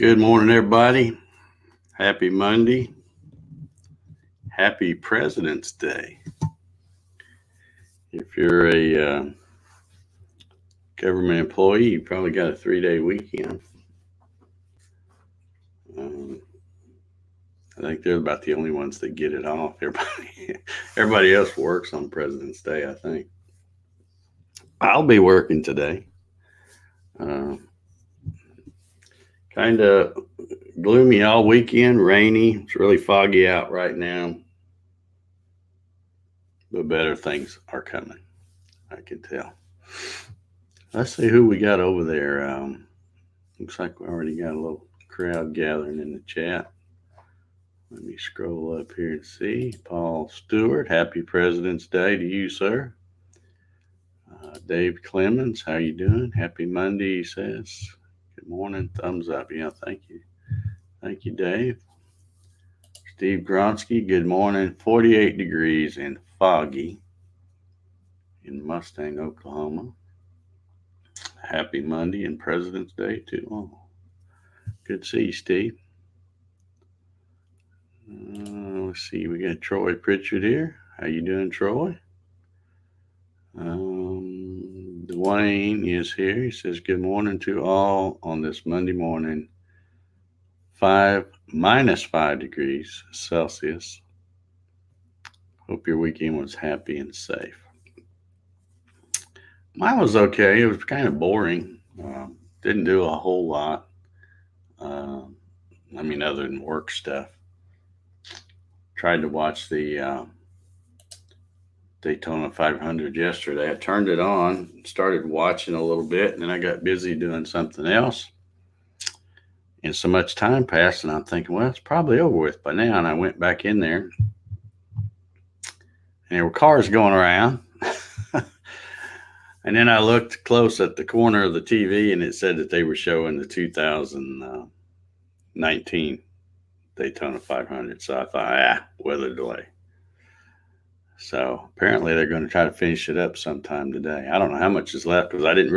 Good morning, everybody. Happy Monday. Happy President's Day. If you're a government employee, you probably got a 3-day weekend. I think they're about the only ones that get it off. Everybody else works on President's Day, I think. I'll be working today. Kind of gloomy all weekend, rainy. It's really foggy out right now. But better things are coming, I can tell. Let's see who we got over there. Looks like we already got a little crowd gathering in the chat. Let me scroll up here and see. Paul Stewart, happy President's Day to you, sir. Dave Clemens, how you doing? Happy Monday, he says. Good morning. Thumbs up. Yeah, thank you. Thank you, Dave. Steve Gronsky, good morning. 48 degrees and foggy in Mustang, Oklahoma. Happy Monday and President's Day to all. Good to see you, Steve. Let's see, we got Troy Pritchard here. How you doing, Troy? Dwayne is here. He says, good morning to all on this Monday morning. Minus 5 degrees Celsius. Hope your weekend was happy and safe. Mine was okay. It was kind of boring. Didn't do a whole lot. Other than work stuff. Tried to watch the Daytona 500 yesterday. I turned it on, started watching a little bit, and then I got busy doing something else. And so much time passed, and I'm thinking, well, it's probably over with by now. And I went back in there, and there were cars going around. And then I looked close at the corner of the TV, and it said that they were showing the 2019 Daytona 500. So I thought, weather delay. So apparently they're going to try to finish it up sometime today. I don't know how much is left because I don't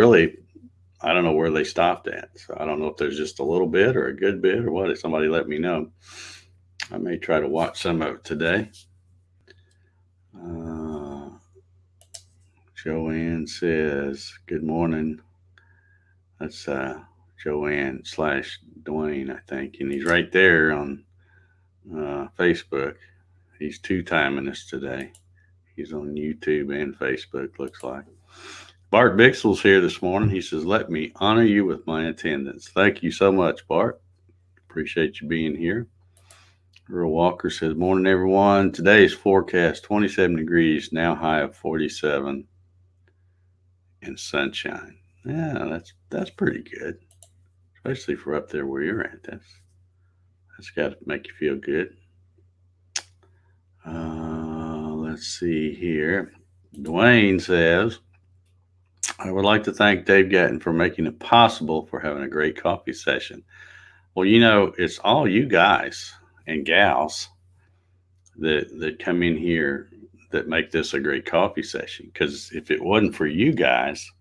know where they stopped at. So I don't know if there's just a little bit or a good bit or what. If somebody let me know, I may try to watch some of it today. Joanne says, good morning. That's Joanne / Dwayne, I think. And he's right there on Facebook. He's 2-timing us today. He's on YouTube and Facebook, looks like. Bart Bixel's here this morning. He says, let me honor you with my attendance. Thank you so much, Bart. Appreciate you being here. Earl Walker says, morning, everyone. Today's forecast, 27 degrees, now high of 47 and sunshine. Yeah, that's pretty good, especially for up there where you're at. That's got to make you feel good. Let's see here. Dwayne says, I would like to thank Dave Gatton for making it possible for having a great coffee session. Well, it's all you guys and gals that come in here that make this a great coffee session. Because if it wasn't for you guys,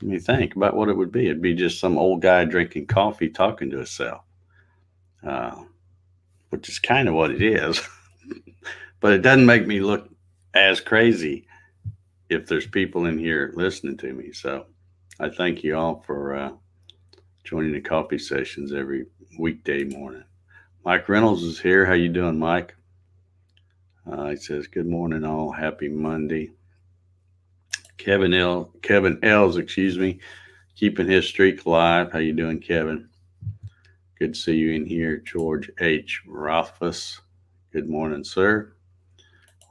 think about what it would be. It'd be just some old guy drinking coffee talking to himself, which is kind of what it is. But it doesn't make me look as crazy if there's people in here listening to me. So I thank you all for joining the coffee sessions every weekday morning. Mike Reynolds is here. How you doing, Mike? He says, good morning, all. Happy Monday. Kevin L's, keeping his streak alive. How you doing, Kevin? Good to see you in here. George H. Rothfuss. Good morning, sir.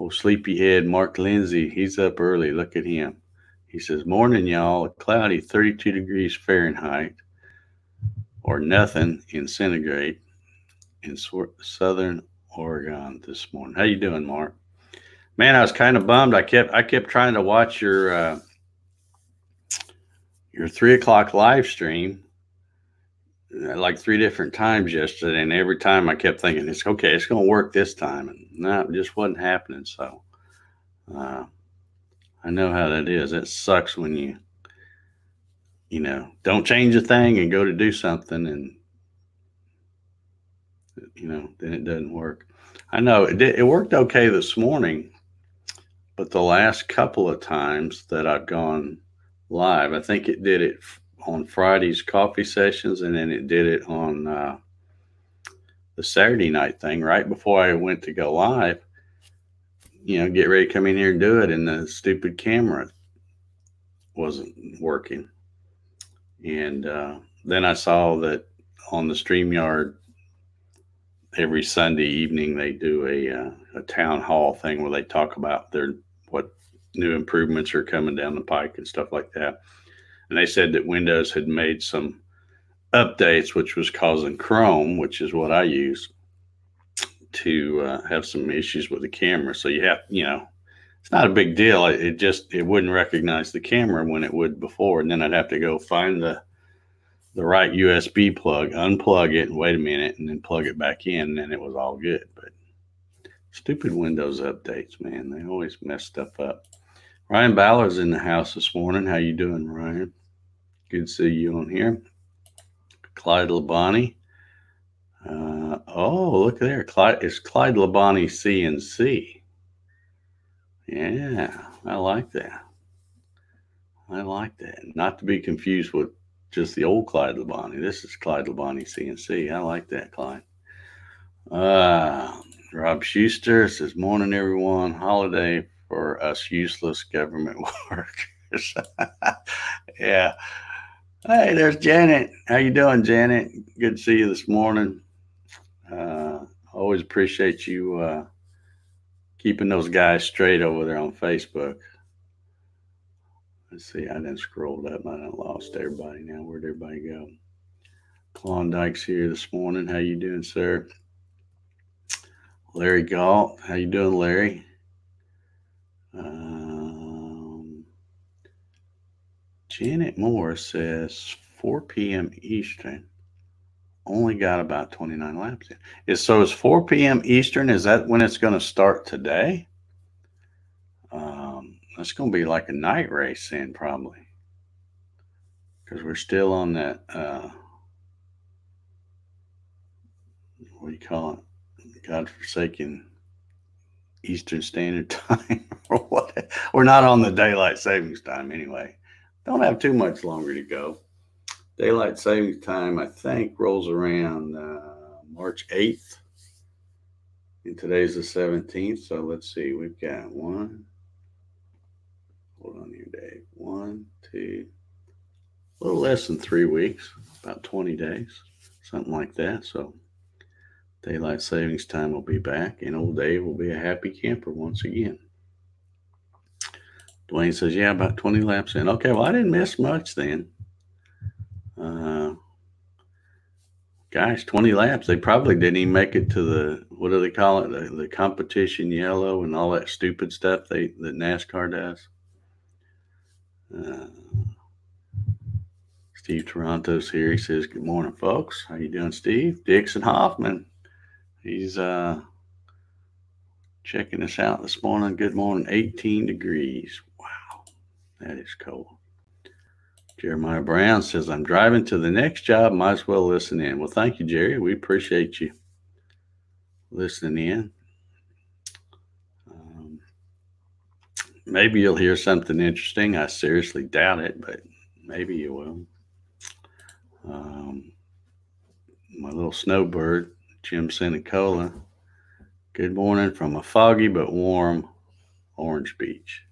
Oh, sleepyhead Mark Lindsay. He's up early. Look at him. He says, morning, y'all. Cloudy, 32 degrees Fahrenheit, or nothing in centigrade in southern Oregon this morning. How you doing, Mark? Man, I was kind of bummed. I kept trying to watch your 3:00 live stream like 3 different times yesterday, and every time I kept thinking, it's going to work this time, and no, it just wasn't happening. So I know how that is. It sucks when you don't change a thing and go to do something, and then it doesn't work. I know it worked okay this morning, but the last couple of times that I've gone live, I think it did it on Friday's coffee sessions, and then it did it on the Saturday night thing right before I went to go live. Get ready to come in here and do it, and the stupid camera wasn't working. And then I saw that on the StreamYard every Sunday evening they do a town hall thing where they talk about what new improvements are coming down the pike and stuff like that. And they said that Windows had made some updates, which was causing Chrome, which is what I use, to have some issues with the camera. So it's not a big deal. It wouldn't recognize the camera when it would before, and then I'd have to go find the right USB plug, unplug it, and wait a minute, and then plug it back in, and then it was all good. But stupid Windows updates, man, they always mess stuff up. Ryan Ballard's in the house this morning. How you doing, Ryan? Good to see you on here. Clyde Labonte. Look there. It's Clyde Labonte CNC. Yeah, I like that. Not to be confused with just the old Clyde Labonte. This is Clyde Labonte CNC. I like that, Clyde. Rob Schuster says, morning, everyone. Holiday for us useless government workers. Yeah. Hey, there's Janet. How you doing, Janet? Good to see you this morning. Always appreciate you keeping those guys straight over there on Facebook. Let's see, I didn't scroll up. I done lost everybody now. Where'd everybody go? Klondike's here this morning. How you doing, sir? Larry Galt. How you doing, Larry? Janet Moore says 4 p.m. Eastern. Only got about 29 laps in. So it's 4 p.m. Eastern. Is that when it's going to start today? That's going to be like a night race then, probably. Because we're still on that, what do you call it? Godforsaken Eastern Standard Time or what? We're not on the daylight savings time anyway. Don't have too much longer to go. Daylight savings time, I think, rolls around March 8th. And today's the 17th. So let's see. We've got hold on here, Dave. 1, 2, a little less than 3 weeks, about 20 days, something like that. So daylight savings time will be back, and old Dave will be a happy camper once again. Dwayne says, yeah, about 20 laps in. Okay, well, I didn't miss much then. Gosh, 20 laps. They probably didn't even make it to the, what do they call it? The competition yellow and all that stupid stuff that NASCAR does. Steve Toronto's here. He says, good morning, folks. How you doing, Steve? Dixon Hoffman. He's checking us out this morning. Good morning. 18 degrees. Wow, that is cold. Jeremiah Brown says, I'm driving to the next job. Might as well listen in. Well, thank you, Jerry. We appreciate you listening in. Maybe you'll hear something interesting. I seriously doubt it, but maybe you will. My little snowbird, Jim Senecola. Good morning from a foggy but warm Orange Beach.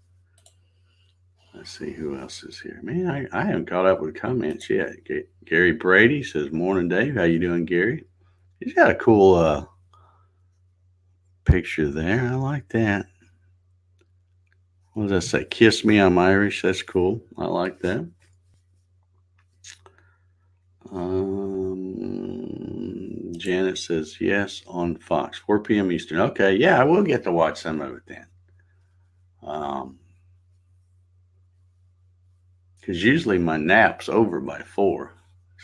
Let's see who else is here. Man, I haven't caught up with comments yet. Gary Brady says, morning, Dave. How you doing, Gary? He's got a cool picture there. I like that. What does that say? Kiss me, I'm Irish. That's cool. I like that. Janet says, yes, on Fox, 4 p.m. Eastern. Okay, yeah, I will get to watch some of it then. Because usually my nap's over by 4.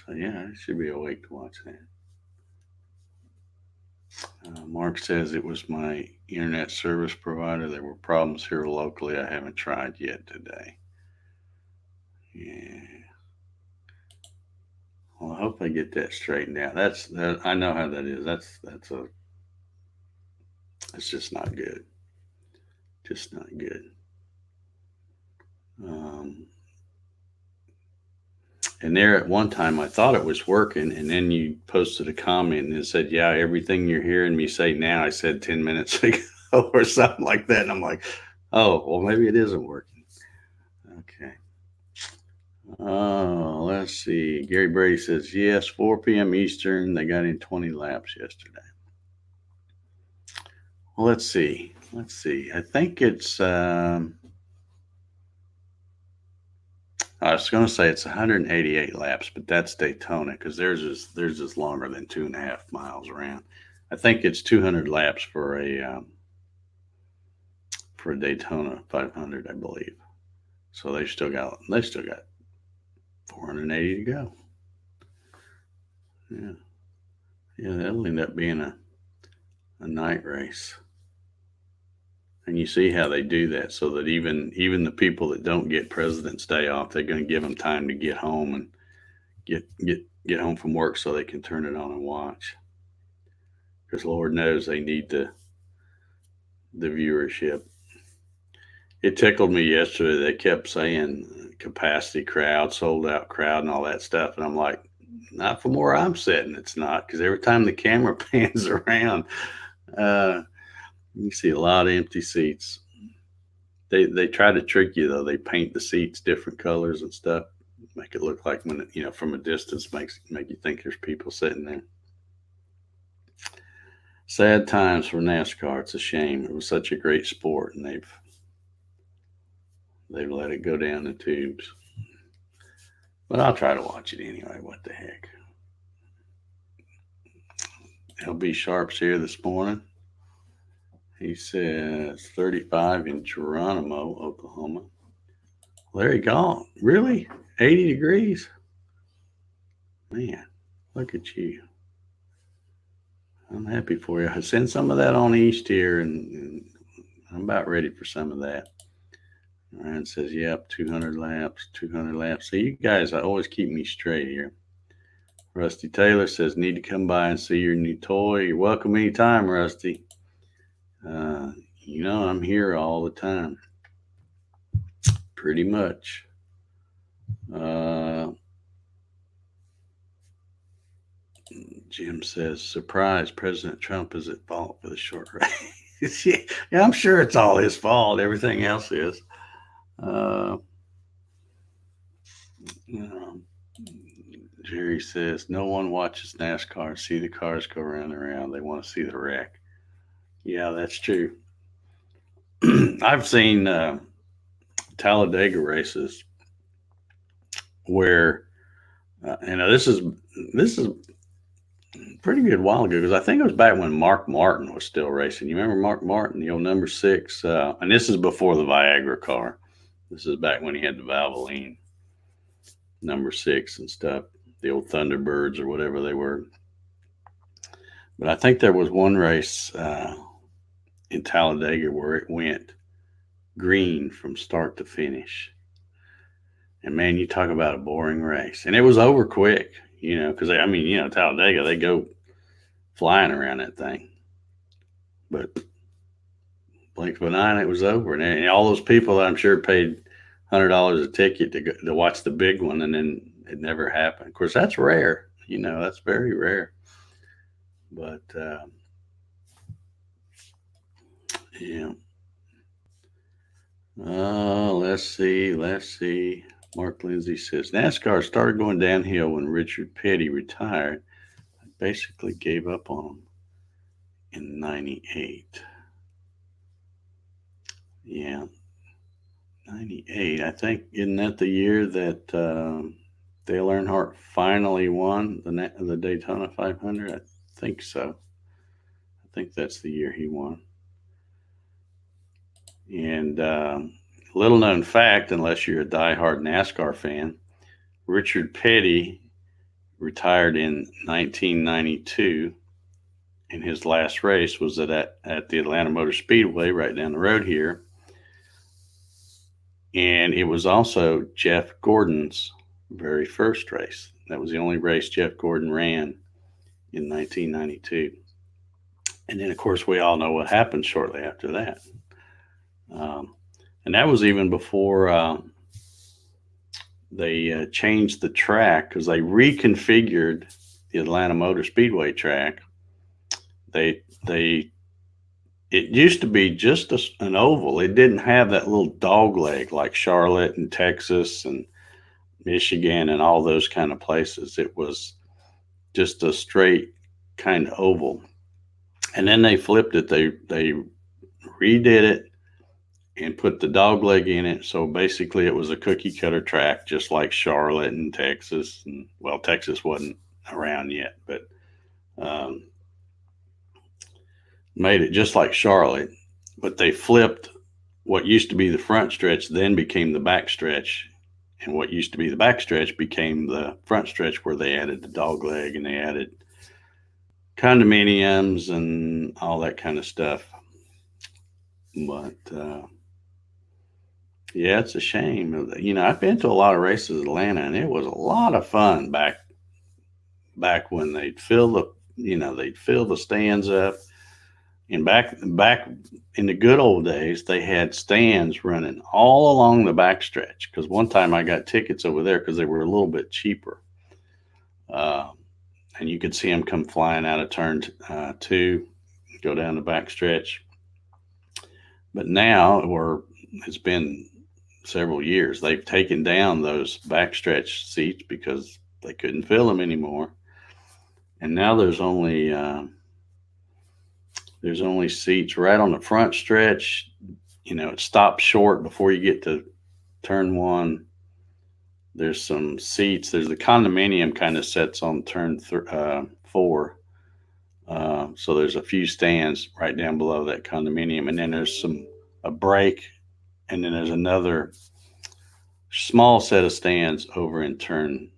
So, yeah, I should be awake to watch that. Mark says it was my internet service provider. There were problems here locally. I haven't tried yet today. Yeah. Well, I hope they get that straightened out. I know how that is. It's just not good. Just not good. Um, and there at one time, I thought it was working, and then you posted a comment and it said, "Yeah, everything you're hearing me say now, I said 10 minutes ago," or something like that. And I'm like, "Oh, well, maybe it isn't working." Okay. Oh, let's see. Gary Brady says yes. 4 p.m. Eastern. They got in 20 laps yesterday. Well, let's see. Let's see. I think it's. I was going to say it's 188 laps, but that's Daytona because theirs is longer than 2.5 miles around. I think it's 200 laps for a Daytona 500, I believe. So they still got 480 to go. Yeah, yeah, that'll end up being a night race. And you see how they do that, so that even the people that don't get President's Day off, they're going to give them time to get home and get home from work so they can turn it on and watch. Because Lord knows they need the viewership. It tickled me yesterday. They kept saying capacity crowd, sold out crowd, and all that stuff, and I'm like, not from where I'm sitting. It's not, because every time the camera pans around, you see a lot of empty seats. They try to trick you though. They paint the seats different colors and stuff, make it look like when from a distance make you think there's people sitting there. Sad times for NASCAR. It's a shame. It was such a great sport, and they've let it go down the tubes. But I'll try to watch it anyway. What the heck? LB Sharp's here this morning. He says 35 in Geronimo, Oklahoma. Larry gone. Really? 80 degrees? Man, look at you. I'm happy for you. I send some of that on east here, and I'm about ready for some of that. Ryan says, yep, 200 laps, 200 laps. So you guys always keep me straight here. Rusty Taylor says, need to come by and see your new toy. You're welcome anytime, Rusty. I'm here all the time. Pretty much. Jim says, surprise, President Trump is at fault for the short race. Yeah, I'm sure it's all his fault. Everything else is. Jerry says, no one watches NASCAR, see the cars go round and around. They want to see the wreck. Yeah, that's true. I've seen Talladega races where, this is pretty good while ago, because I think it was back when Mark Martin was still racing. You remember Mark Martin, the old number 6? And this is before the Viagra car. This is back when he had the Valvoline number 6 and stuff, the old Thunderbirds or whatever they were. But I think there was one race in Talladega where it went green from start to finish. And man, you talk about a boring race. And it was over quick, because Talladega, they go flying around that thing. But blink of an eye, it was over. And all those people, I'm sure, paid $100 a ticket to watch the big one, and then it never happened. Of course, that's rare. That's very rare. But yeah. Let's see. Mark Lindsay says, NASCAR started going downhill when Richard Petty retired. I basically gave up on him in 98. Yeah. 98. I think, isn't that the year that Dale Earnhardt finally won the Daytona 500? I think so. I think that's the year he won. And little known fact, unless you're a diehard NASCAR fan, Richard Petty retired in 1992, and his last race was at the Atlanta Motor Speedway right down the road here. And it was also Jeff Gordon's very first race. That was the only race Jeff Gordon ran in 1992. And then, of course, we all know what happened shortly after that. And that was even before they changed the track, because they reconfigured the Atlanta Motor Speedway track. It used to be just an oval. It didn't have that little dog leg like Charlotte and Texas and Michigan and all those kind of places. It was just a straight kind of oval. And then they flipped it. They redid it and put the dog leg in it. So basically it was a cookie cutter track, just like Charlotte and Texas. And well, Texas wasn't around yet, but made it just like Charlotte. But they flipped what used to be the front stretch, then became the back stretch. And what used to be the back stretch became the front stretch, where they added the dog leg and they added condominiums and all that kind of stuff. But yeah, it's a shame. You know, I've been to a lot of races in Atlanta, and it was a lot of fun back when they'd fill the stands up. And back in the good old days, they had stands running all along the backstretch. Because one time I got tickets over there because they were a little bit cheaper, and you could see them come flying out of turn 2, go down the backstretch. But now, it's been several years, they've taken down those backstretch seats because they couldn't fill them anymore, and now there's only seats right on the front stretch. You know, it stops short before you get to turn 1. There's some seats. There's the condominium kind of sets on turn 4. So there's a few stands right down below that condominium. And then there's a break. And then there's another small set of stands over in turn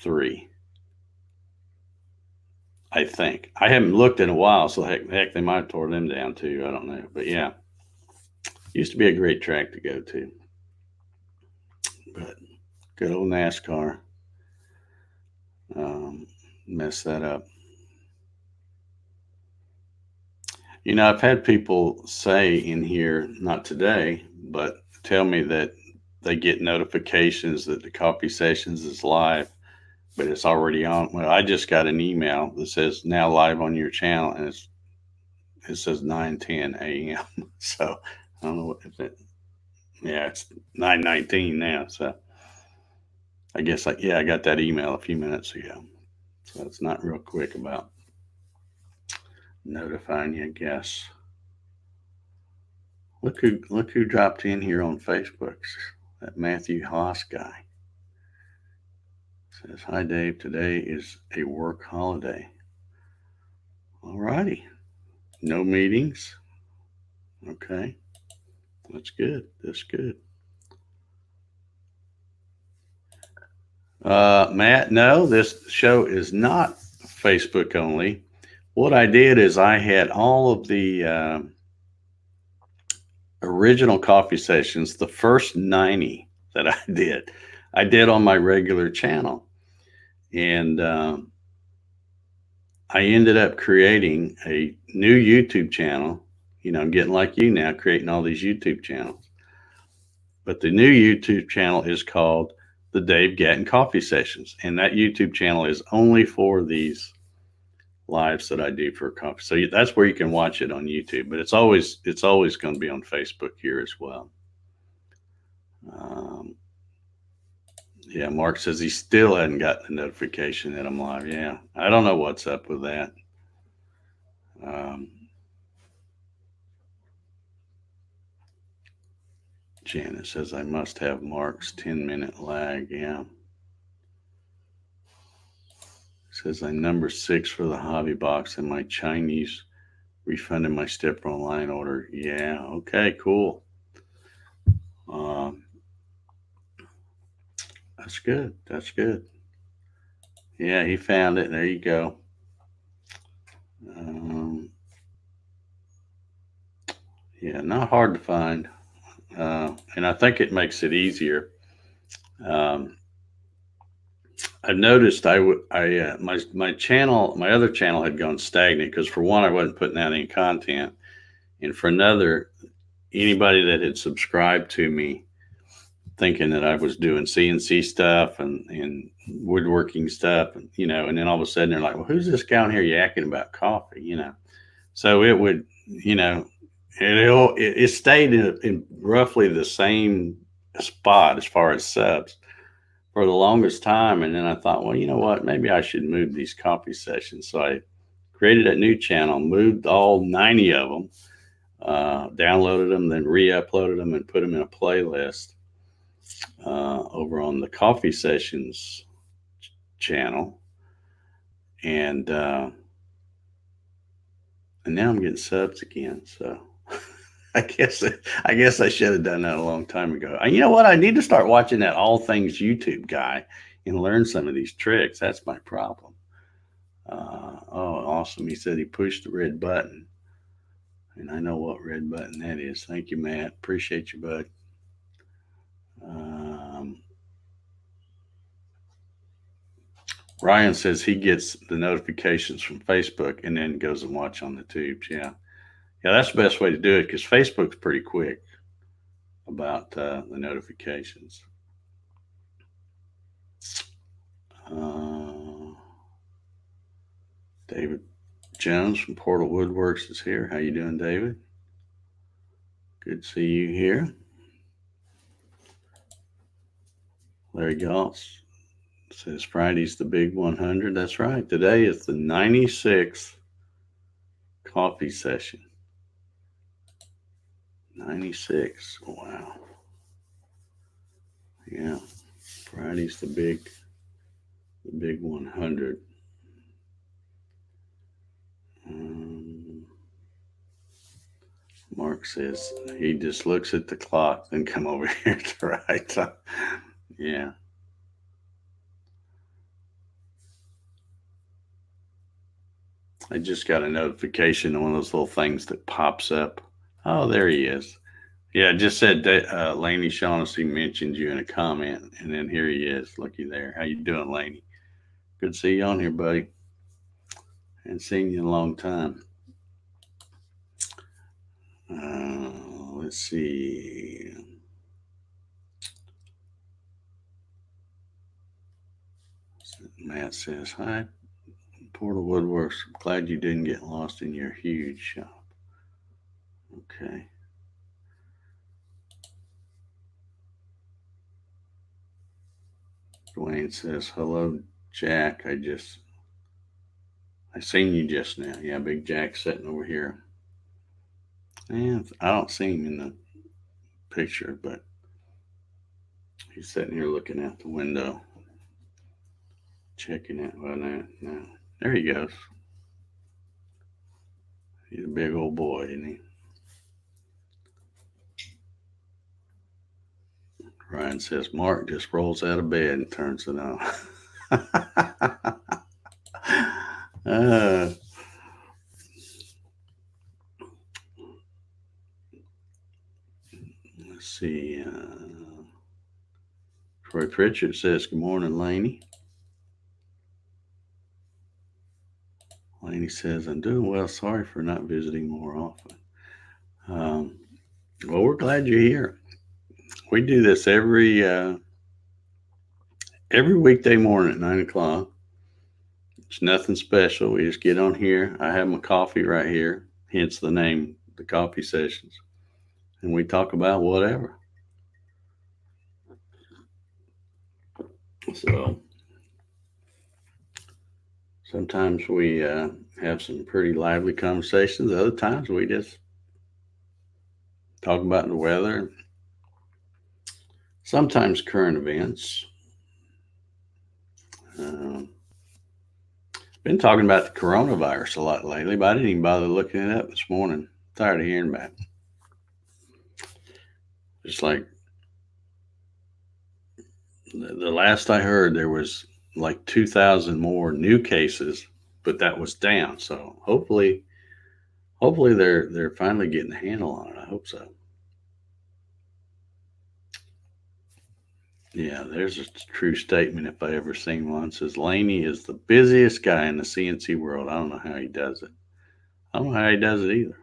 3. I think. I haven't looked in a while, so heck, they might have tore them down too. I don't know. But yeah, used to be a great track to go to. But good old NASCAR messed that up. You know, I've had people say in here, not today, but tell me that they get notifications that the Coffee Sessions is live, but it's already on. Well, I just got an email that says now live on your channel, and it says 9:10 a.m. So I don't know if it's 9:19 now. So I guess I got that email a few minutes ago. So it's not real quick about notifying you, I guess. Look who dropped in here on Facebook. That Matthew Haas guy. Says, hi Dave, today is a work holiday. All righty. No meetings. Okay. That's good. Matt, no, this show is not Facebook only. What I did is I had all of the original Coffee Sessions, the first 90 that I did on my regular channel. And I ended up creating a new YouTube channel. You know, I'm getting like you now, creating all these YouTube channels. But the new YouTube channel is called the Dave Gatton Coffee Sessions. And that YouTube channel is only for these lives that I do for coffee. So that's where you can watch it on YouTube. But it's always going to be on Facebook here as well. Yeah, Mark says he still hadn't gotten a notification that I'm live. Yeah, I don't know what's up with that. Janet says I must have Mark's 10-minute lag. Yeah. Says I'm number 6 for the hobby box, and my Chinese refunded my stepper online order. Yeah. Okay. Cool. That's good. Yeah, he found it. There you go. Yeah, not hard to find. And I think it makes it easier. I've noticed my channel, my other channel had gone stagnant because for one, I wasn't putting out any content, and for another, anybody that had subscribed to me thinking that I was doing CNC stuff and woodworking stuff, and and then all of a sudden they're like, "Well, who's this guy on here yakking about coffee?" So it would, it stayed in roughly the same spot as far as subs for the longest time. And then I thought, well, you know what? Maybe I should move these coffee sessions. So I created a new channel, moved all 90 of them, downloaded them, then re-uploaded them and put them in a playlist over on the coffee sessions channel. And now I'm getting subs again. So I guess I should have done that a long time ago. You know what? I need to start watching that All Things YouTube guy and learn some of these tricks. That's my problem. Oh, awesome. He said he pushed the red button. And I know what red button that is. Thank you, Matt. Appreciate you, bud. Ryan says he gets the notifications from Facebook and then goes and watch on the tubes. Yeah. Yeah, that's the best way to do it because Facebook's pretty quick about the notifications. David Jones from Portal Woodworks is here. How you doing, David? Good to see you here. Larry Galtz says Friday's the big 100. That's right. Today is the 96th coffee session. 96. Wow. Yeah. Friday's the big 100. Mark says he just looks at the clock, then come over here to write. Yeah. I just got a notification on one of those little things that pops up. Oh, there he is. Yeah, it just said that Laney Shaughnessy mentioned you in a comment, and then here he is. Looky there. How you doing, Laney? Good to see you on here, buddy. Haven't seen you in a long time. Let's see. Matt says, hi, Portal Woodworks. I'm glad you didn't get lost in your huge shop. Okay. Dwayne says, hello, Jack. I seen you just now. Yeah, Big Jack's sitting over here. And I don't see him in the picture, but he's sitting here looking out the window, checking it. Well, now, there he goes. He's a big old boy, isn't he? Ryan says, Mark just rolls out of bed and turns it on. Let's see. Troy Pritchard says, good morning, Laney. Laney says, I'm doing well. Sorry for not visiting more often. Well, we're glad you're here. We do this every weekday morning at 9 o'clock. It's nothing special. We just get on here. I have my coffee right here, hence the name, the coffee sessions. And we talk about whatever. So sometimes we have some pretty lively conversations. Other times we just talk about the weather. Sometimes current events. Been talking about the coronavirus a lot lately, but I didn't even bother looking it up this morning. Tired of hearing about it. Just like the last I heard, there was like 2,000 more new cases, but that was down. So hopefully they're finally getting a handle on it. I hope so. Yeah, there's a true statement if I ever seen one. It says Laney is the busiest guy in the CNC world. I don't know how he does it. I don't know how he does it either.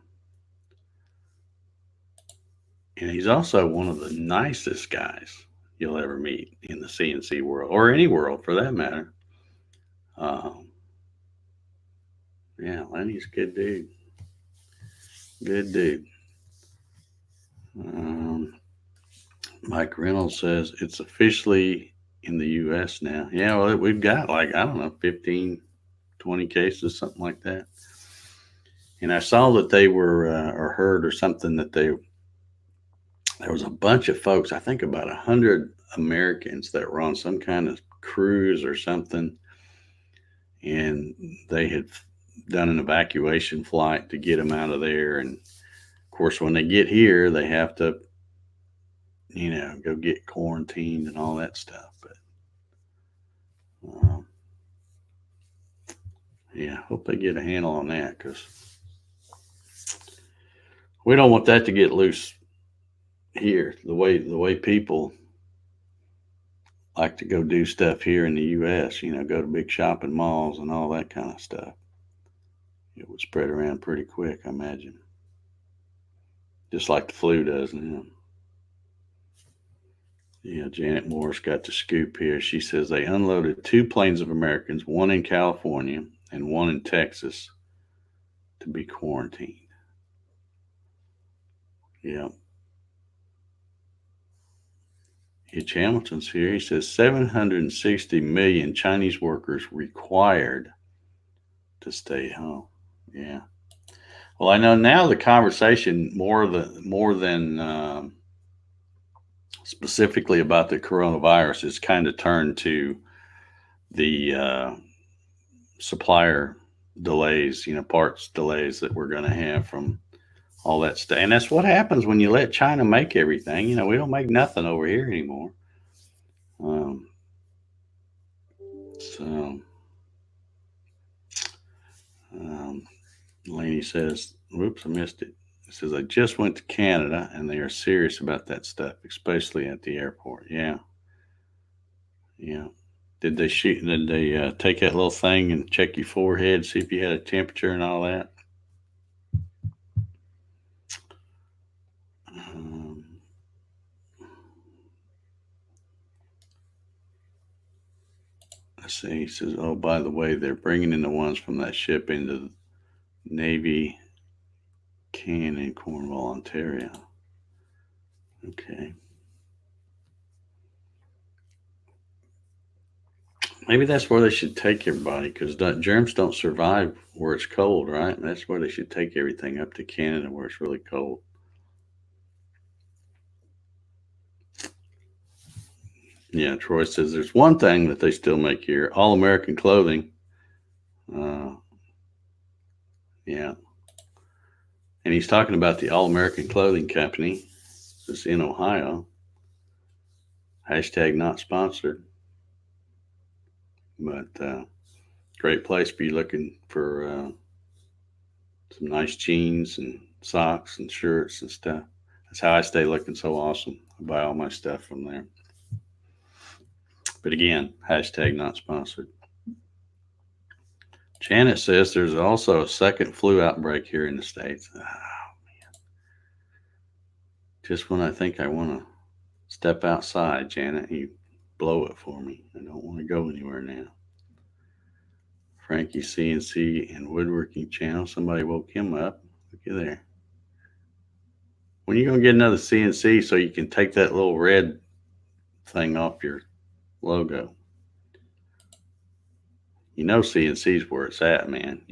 And he's also one of the nicest guys you'll ever meet in the CNC world, or any world for that matter. Um, yeah, Lenny's a good dude. Good dude. Um, Mike Reynolds says it's officially in the U.S. now. Yeah, well, we've got like, I don't know, 15, 20 cases, something like that. And I saw that they were, or heard or something, that there was a bunch of folks, I think about 100 Americans that were on some kind of cruise or something, and they had done an evacuation flight to get them out of there. And of course, when they get here, they have to, go get quarantined and all that stuff. But um, yeah, hope they get a handle on that, because we don't want that to get loose here. The way people like to go do stuff here in the U.S., go to big shopping malls and all that kind of stuff. It would spread around pretty quick, I imagine, just like the flu does now. Yeah, Janet Moore's got the scoop here. She says they unloaded 2 planes of Americans, one in California and one in Texas, to be quarantined. Yeah. Hitch Hamilton's here. He says 760 million Chinese workers required to stay home. Yeah. Well, I know now the conversation more than specifically about the coronavirus is kind of turned to the supplier delays, parts delays that we're going to have from all that stuff. And that's what happens when you let China make everything. We don't make nothing over here anymore. Um, so, um, Laney says, whoops, I missed it. It says, I just went to Canada and they are serious about that stuff, especially at the airport. Yeah. Yeah. Did they take that little thing and check your forehead, see if you had a temperature and all that? Um, let's see. He says, oh, by the way, they're bringing in the ones from that ship into the Navy can in Cornwall, Ontario. Okay. Maybe that's where they should take everybody, because germs don't survive where it's cold, right? And that's where they should take everything up to Canada where it's really cold. Yeah, Troy says there's one thing that they still make here: all American clothing. Uh, yeah, and he's talking about the All American Clothing Company. It's in Ohio. Hashtag not sponsored, but great place if you're looking for some nice jeans and socks and shirts and stuff. That's how I stay looking so awesome. I buy all my stuff from there. But again, hashtag not sponsored. Janet says there's also a second flu outbreak here in the States. Oh, man. Just when I think I want to step outside, Janet, you blow it for me. I don't want to go anywhere now. Frankie CNC and Woodworking Channel. Somebody woke him up. Look at there. When are you going to get another CNC so you can take that little red thing off your logo? CNC's where it's at, man.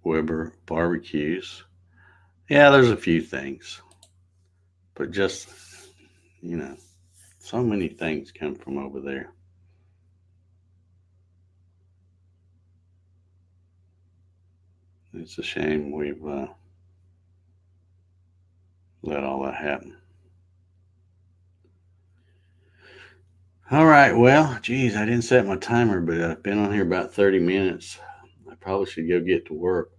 Weber barbecues. Yeah, there's a few things, but just, so many things come from over there. It's a shame we've let all that happen. All right, well, geez, I didn't set my timer, but I've been on here about 30 minutes. I probably should go get to work.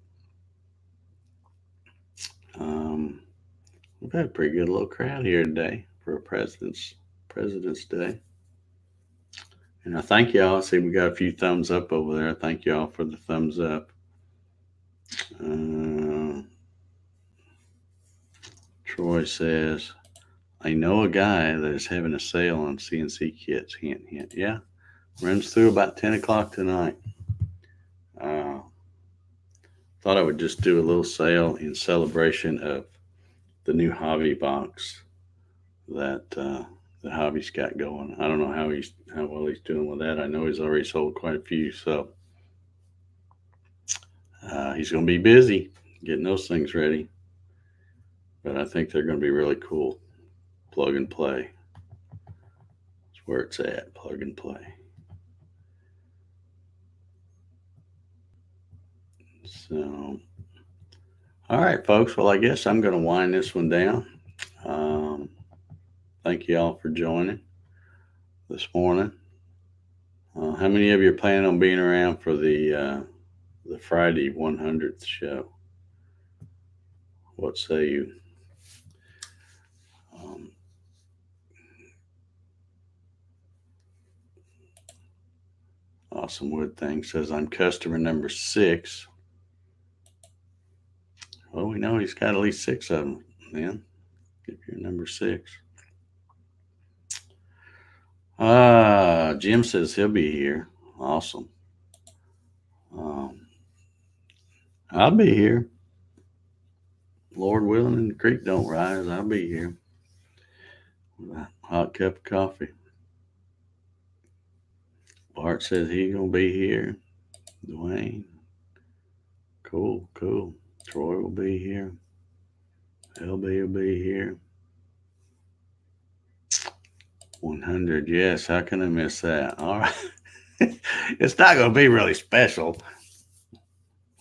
we've had a pretty good little crowd here today for a President's Day. And I thank y'all. I see we got a few thumbs up over there. Thank y'all for the thumbs up. Troy says, I know a guy that is having a sale on CNC kits. Hint, hint. Yeah, runs through about 10 o'clock tonight. Thought I would just do a little sale in celebration of the new hobby box that the hobby's got going. I don't know how well he's doing with that. I know he's already sold quite a few, so he's going to be busy getting those things ready. But I think they're going to be really cool. Plug and play. That's where it's at. Plug and play. So, all right, folks. Well, I guess I'm going to wind this one down. Thank you all for joining this morning. How many of you are planning on being around for the Friday 100th show? What say you? Awesome Wood Thing says, I'm customer number 6. Well, we know he's got at least 6 of them, then. If you're number 6. Jim says he'll be here. Awesome. I'll be here. Lord willing and the creek don't rise, I'll be here. With a hot cup of coffee. Bart says he's going to be here. Dwayne. Cool. Troy will be here. LB will be here. 100, yes. How can I miss that? All right. It's not going to be really special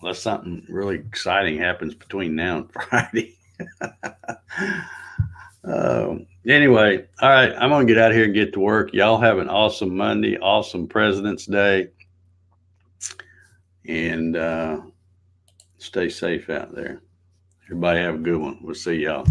unless something really exciting happens between now and Friday. Anyway, all right. I'm going to get out of here and get to work. Y'all have an awesome Monday, awesome President's Day. And stay safe out there. Everybody have a good one. We'll see y'all.